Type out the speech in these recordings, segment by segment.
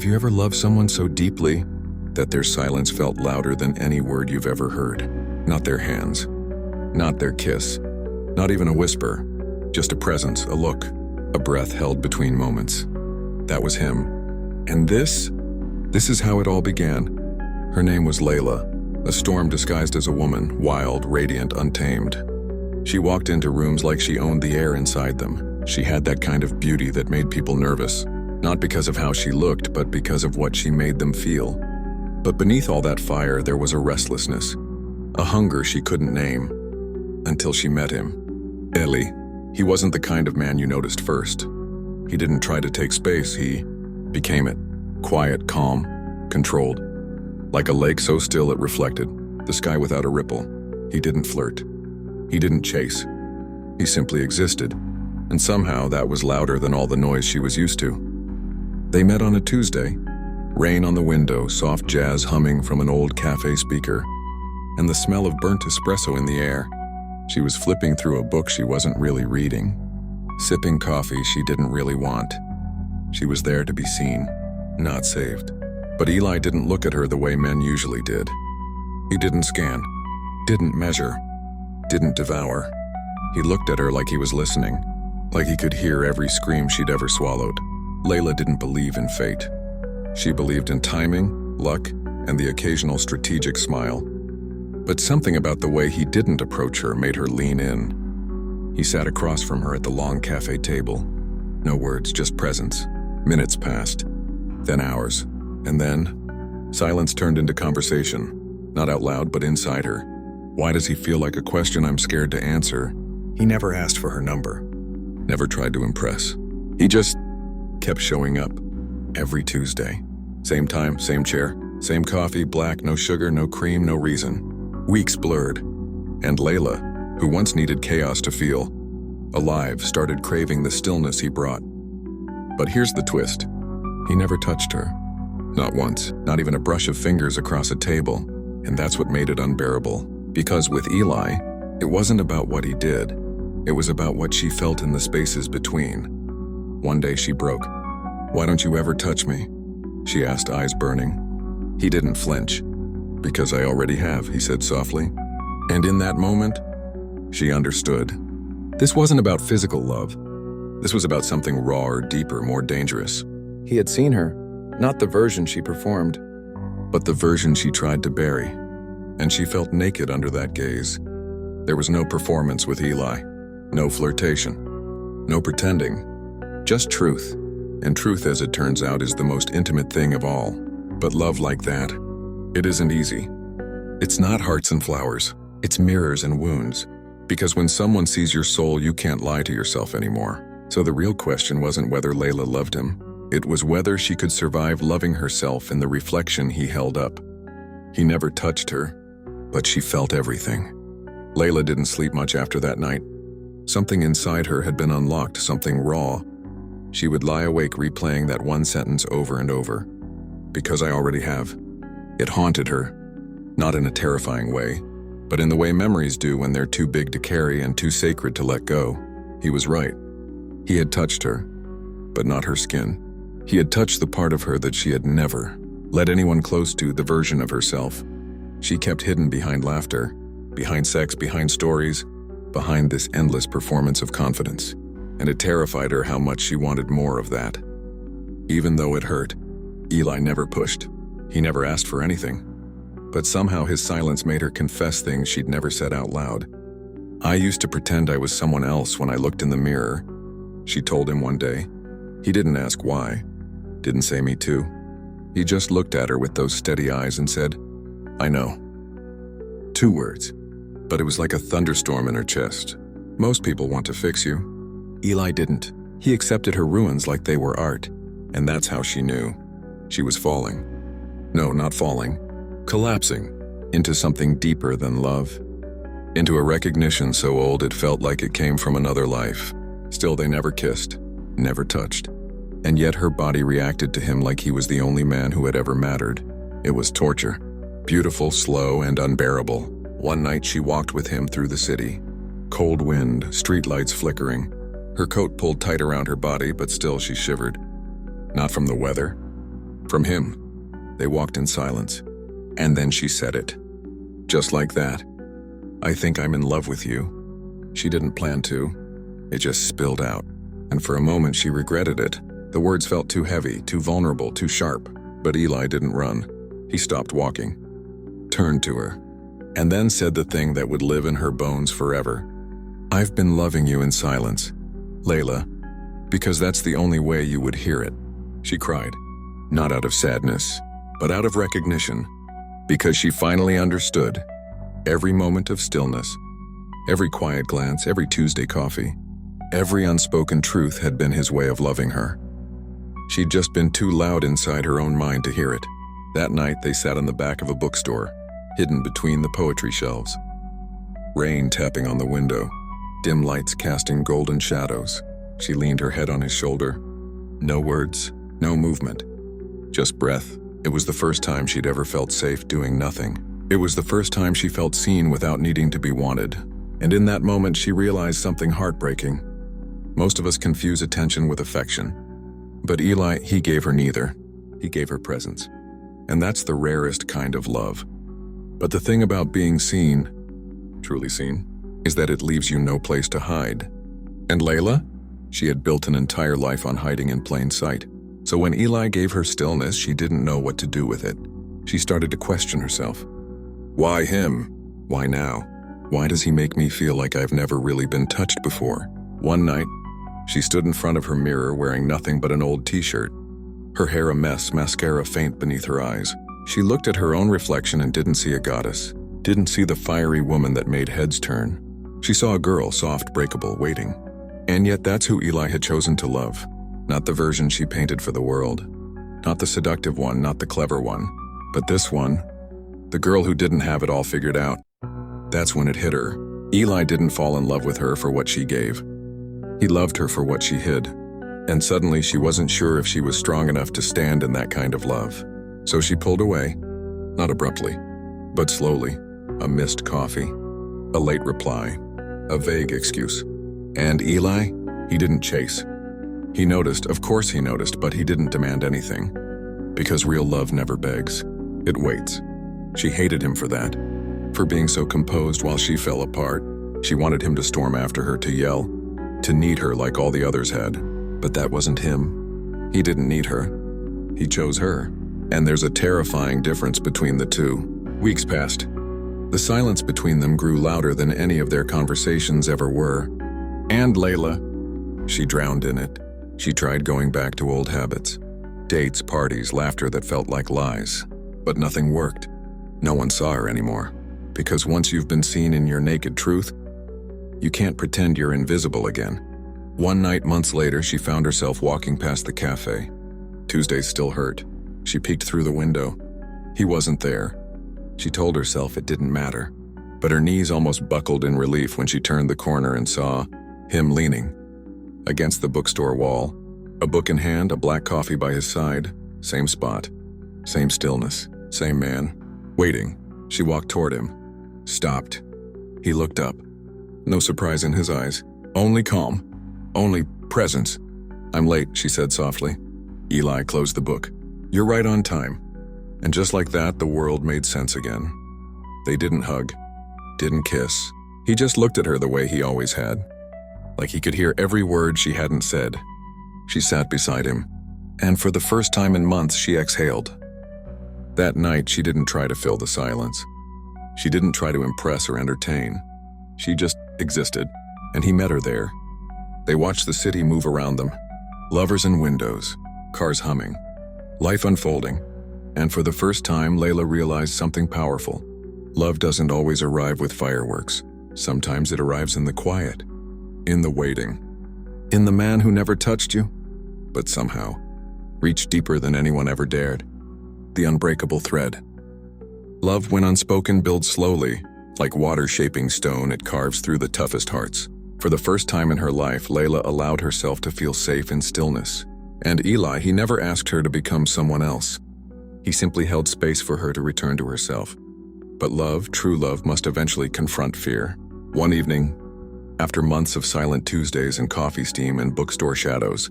Have you ever loved someone so deeply that their silence felt louder than any word you've ever heard? Not their hands, not their kiss, not even a whisper, just a presence, a look, a breath held between moments. That was him. And this is how it all began. Her name was Layla, a storm disguised as a woman, wild, radiant, untamed. She walked into rooms like she owned the air inside them. She had that kind of beauty that made people nervous, not because of how she looked, but because of what she made them feel. But beneath all that fire, there was a restlessness, a hunger she couldn't name, until she met him. Eli. He wasn't the kind of man you noticed first. He didn't try to take space, he became it. Quiet, calm, controlled. Like a lake so still it reflected, the sky without a ripple. He didn't flirt. He didn't chase. He simply existed, and somehow that was louder than all the noise she was used to. They met on a Tuesday. Rain on the window, soft jazz humming from an old cafe speaker, and the smell of burnt espresso in the air. She was flipping through a book she wasn't really reading, sipping coffee she didn't really want. She was there to be seen, not saved. But Eli didn't look at her the way men usually did. He didn't scan, didn't measure, didn't devour. He looked at her like he was listening, like he could hear every scream she'd ever swallowed. Layla didn't believe in fate. She believed in timing, luck, and the occasional strategic smile. But something about the way he didn't approach her made her lean in. He sat across from her at the long cafe table. No words, just presence. Minutes passed, then hours, and then silence turned into conversation. Not out loud, but inside her. Why does he feel like a question I'm scared to answer? He never asked for her number, never tried to impress. He just kept showing up. Every Tuesday. Same time, same chair, same coffee, black, no sugar, no cream, no reason. Weeks blurred. And Layla, who once needed chaos to feel alive, started craving the stillness he brought. But here's the twist. He never touched her. Not once, not even a brush of fingers across a table. And that's what made it unbearable. Because with Eli, it wasn't about what he did. It was about what she felt in the spaces between. One day she broke. "Why don't you ever touch me?" she asked, eyes burning. He didn't flinch. "Because I already have," he said softly. And in that moment, she understood. This wasn't about physical love. This was about something rawer, deeper, more dangerous. He had seen her, not the version she performed, but the version she tried to bury. And she felt naked under that gaze. There was no performance with Eli, no flirtation, no pretending, just truth. And truth, as it turns out, is the most intimate thing of all. But love like that, it isn't easy. It's not hearts and flowers. It's mirrors and wounds. Because when someone sees your soul, you can't lie to yourself anymore. So the real question wasn't whether Layla loved him. It was whether she could survive loving herself in the reflection he held up. He never touched her, but she felt everything. Layla didn't sleep much after that night. Something inside her had been unlocked, something raw. She would lie awake replaying that one sentence over and over. "Because I already have." It haunted her, not in a terrifying way, but in the way memories do when they're too big to carry and too sacred to let go. He was right. He had touched her, but not her skin. He had touched the part of her that she had never let anyone close to, the version of herself she kept hidden behind laughter, behind sex, behind stories, behind this endless performance of confidence. And it terrified her how much she wanted more of that. Even though it hurt, Eli never pushed. He never asked for anything. But somehow his silence made her confess things she'd never said out loud. "I used to pretend I was someone else when I looked in the mirror," she told him one day. He didn't ask why, didn't say me too. He just looked at her with those steady eyes and said, "I know." 2 words, but it was like a thunderstorm in her chest. Most people want to fix you. Eli didn't. He accepted her ruins like they were art, and that's how she knew. She was falling. No, not falling. Collapsing into something deeper than love. Into a recognition so old it felt like it came from another life. Still, they never kissed, never touched. And yet her body reacted to him like he was the only man who had ever mattered. It was torture. Beautiful, slow, and unbearable. One night she walked with him through the city. Cold wind, streetlights flickering. Her coat pulled tight around her body, but still she shivered. Not from the weather, From him. They walked in silence. And then she said it. Just like that. "I think I'm in love with you." She didn't plan to. It just spilled out. And for a moment she regretted it. The words felt too heavy, too vulnerable, too sharp. But Eli didn't run. He stopped walking, turned to her, and then said the thing that would live in her bones forever. "I've been loving you in silence, Layla, because that's the only way you would hear it." She cried, not out of sadness, but out of recognition, because she finally understood. Every moment of stillness, every quiet glance, every Tuesday coffee, every unspoken truth had been his way of loving her. She'd just been too loud inside her own mind to hear it. That night they sat in the back of a bookstore, hidden between the poetry shelves. Rain tapping on the window, dim lights casting golden shadows. She leaned her head on his shoulder. No words, no movement, just breath. It was the first time she'd ever felt safe doing nothing. It was the first time she felt seen without needing to be wanted. And in that moment she realized something heartbreaking. Most of us confuse attention with affection. But Eli, he gave her neither. He gave her presence. And that's the rarest kind of love. But the thing about being seen, truly seen, is that it leaves you no place to hide. And Layla? She had built an entire life on hiding in plain sight. So when Eli gave her stillness, she didn't know what to do with it. She started to question herself. Why him? Why now? Why does he make me feel like I've never really been touched before? One night, she stood in front of her mirror wearing nothing but an old t-shirt. Her hair a mess, mascara faint beneath her eyes. She looked at her own reflection and didn't see a goddess. Didn't see the fiery woman that made heads turn. She saw a girl, soft, breakable, waiting. And yet that's who Eli had chosen to love. Not the version she painted for the world. Not the seductive one, not the clever one. But this one, the girl who didn't have it all figured out. That's when it hit her. Eli didn't fall in love with her for what she gave. He loved her for what she hid. And suddenly she wasn't sure if she was strong enough to stand in that kind of love. So she pulled away, not abruptly, but slowly. A missed coffee, a late reply, a vague excuse. And Eli, he didn't chase. He noticed, of course he noticed, but he didn't demand anything. Because real love never begs. It waits. She hated him for that. For being so composed while she fell apart. She wanted him to storm after her, to yell, to need her like all the others had. But that wasn't him. He didn't need her. He chose her. And there's a terrifying difference between the two. Weeks passed. The silence between them grew louder than any of their conversations ever were. And Layla, she drowned in it. She tried going back to old habits. Dates, parties, laughter that felt like lies. But nothing worked. No one saw her anymore. Because once you've been seen in your naked truth, you can't pretend you're invisible again. One night, months later, she found herself walking past the cafe. Tuesdays still hurt. She peeked through the window. He wasn't there. She told herself it didn't matter. But her knees almost buckled in relief when she turned the corner and saw him leaning against the bookstore wall. A book in hand, a black coffee by his side. Same spot. Same stillness. Same man. Waiting. She walked toward him. Stopped. He looked up. No surprise in his eyes. Only calm. Only presence. "I'm late," she said softly. Eli closed the book. "You're right on time." And just like that, the world made sense again. They didn't hug. Didn't kiss. He just looked at her the way he always had. Like he could hear every word she hadn't said. She sat beside him. And for the first time in months, she exhaled. That night, she didn't try to fill the silence. She didn't try to impress or entertain. She just existed, and he met her there. They watched the city move around them. Lovers in windows, cars humming, life unfolding. And for the first time, Layla realized something powerful. Love doesn't always arrive with fireworks. Sometimes it arrives in the quiet, in the waiting, in the man who never touched you, but somehow reached deeper than anyone ever dared. The unbreakable thread. Love, when unspoken, builds slowly. Like water shaping stone, it carves through the toughest hearts. For the first time in her life, Layla allowed herself to feel safe in stillness. And Eli, he never asked her to become someone else. He simply held space for her to return to herself. But love, true love, must eventually confront fear. One evening, after months of silent Tuesdays and coffee steam and bookstore shadows,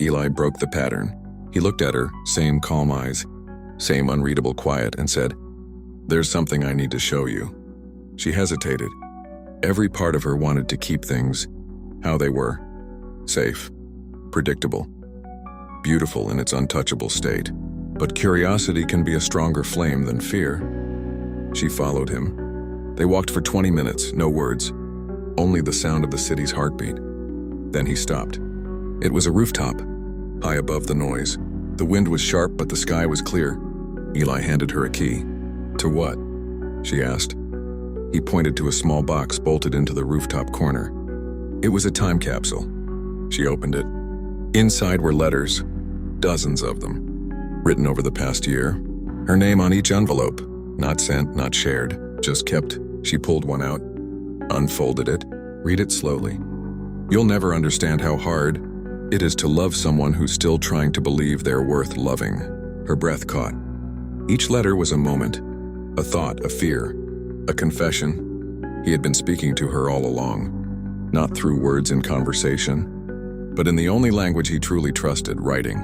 Eli broke the pattern. He looked at her, same calm eyes, same unreadable quiet, and said, "There's something I need to show you." She hesitated. Every part of her wanted to keep things how they were. Safe, predictable, beautiful in its untouchable state. But curiosity can be a stronger flame than fear. She followed him. They walked for 20 minutes, no words, only the sound of the city's heartbeat. Then he stopped. It was a rooftop, high above the noise. The wind was sharp, but the sky was clear. Eli handed her a key. "To what?" she asked. He pointed to a small box bolted into the rooftop corner. It was a time capsule. She opened it. Inside were letters, dozens of them, written over the past year. Her name on each envelope, not sent, not shared, just kept. She pulled one out, unfolded it. "Read it slowly. You'll never understand how hard it is to love someone who's still trying to believe they're worth loving." Her breath caught. Each letter was a moment, a thought, a fear, a confession. He had been speaking to her all along, not through words in conversation, but in the only language he truly trusted, writing.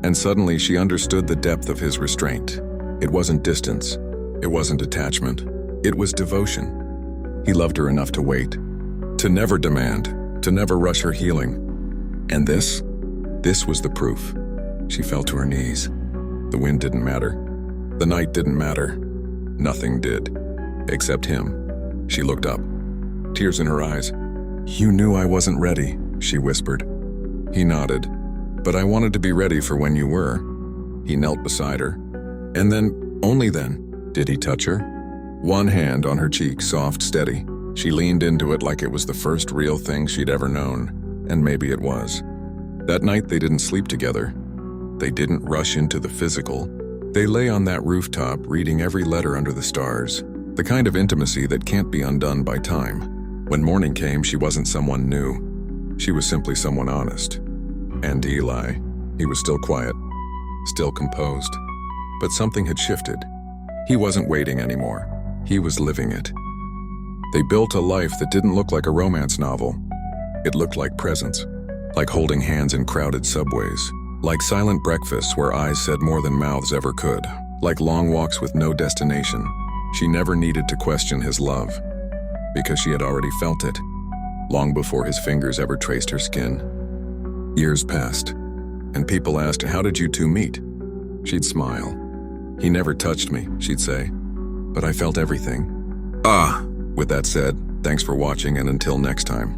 And suddenly she understood the depth of his restraint. It wasn't distance. It wasn't attachment. It was devotion. He loved her enough to wait, to never demand, to never rush her healing. And this was the proof. She fell to her knees. The wind didn't matter. The night didn't matter. Nothing did, except him. She looked up, tears in her eyes. "You knew I wasn't ready," she whispered. He nodded. "But I wanted to be ready for when you were." He knelt beside her. And then, only then, did he touch her. One hand on her cheek, soft, steady. She leaned into it like it was the first real thing she'd ever known, and maybe it was. That night they didn't sleep together. They didn't rush into the physical. They lay on that rooftop, reading every letter under the stars, the kind of intimacy that can't be undone by time. When morning came, she wasn't someone new. She was simply someone honest. And Eli, he was still quiet, still composed. But something had shifted. He wasn't waiting anymore. He was living it. They built a life that didn't look like a romance novel. It looked like presence, like holding hands in crowded subways, like silent breakfasts where eyes said more than mouths ever could, like long walks with no destination. She never needed to question his love, because she had already felt it, long before his fingers ever traced her skin. Years passed, and people asked, "How did you two meet?" She'd smile. "He never touched me," she'd say, "but I felt everything." With that said, thanks for watching, and until next time.